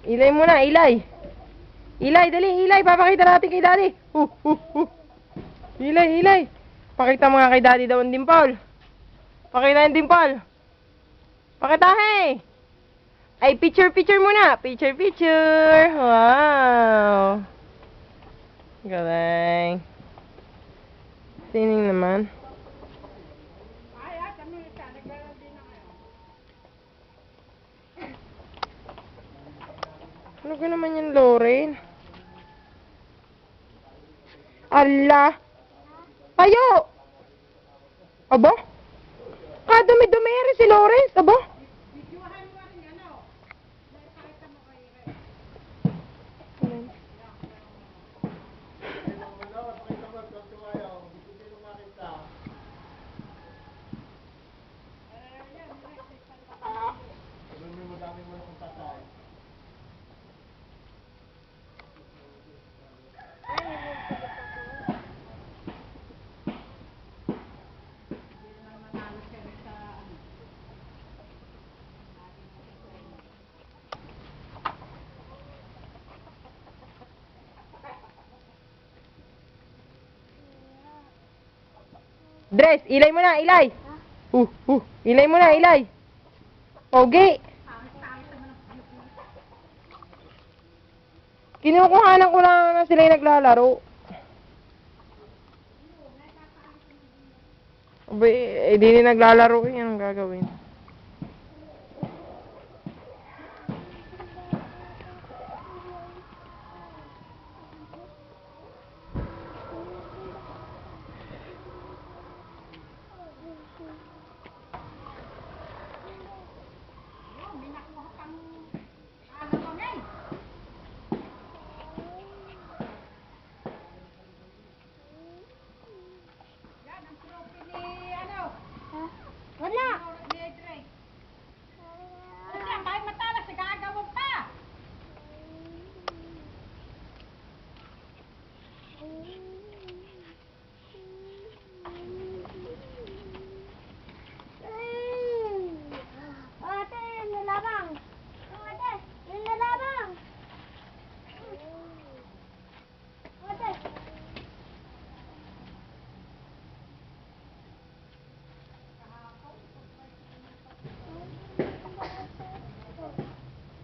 Ilay muna, ilay. Ilay, dali, ilay. Papakita natin kay daddy. Ilay, ilay. Pakita mo nga kay daddy daw ang dimple. Pakita yung dimple. Pakita, hey. Ay, picture, picture muna. Picture, picture. Wow. Galing. Sining naman. Ano ka naman yan, Lauren? Allah! Tayo! Aba? Kadumi-dumi rin si Lawrence, aba? Dress, ilay mo na, ilay. Ilay mo na, ilay. Pogi. Kinukuhanan ko lang na sila yung naglalaro. Abay, eh, di naglalaro. Yan ang gagawin. Wala. Wala, kahit matalas, nagagawin pa. Ate, nalabang. Ate, nalabang. Ate.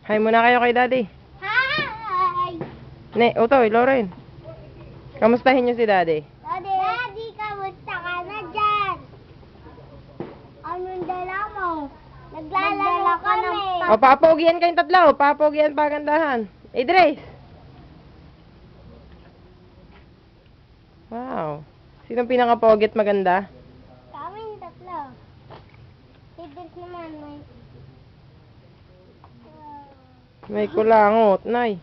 Hi muna kayo kay daddy. Hi! Ne, Otoy, Lauren. Kamustahin niyo si daddy? Daddy, kamusta ka na dyan? Anong dala mo? Naglalaro kami. O, papogian kayong tatlo. Papogian pagandahan. Idris. Wow. Sinong pinaka-pogi at maganda? Kaming tatlo. Si Dils naman may... May kulangot, nay.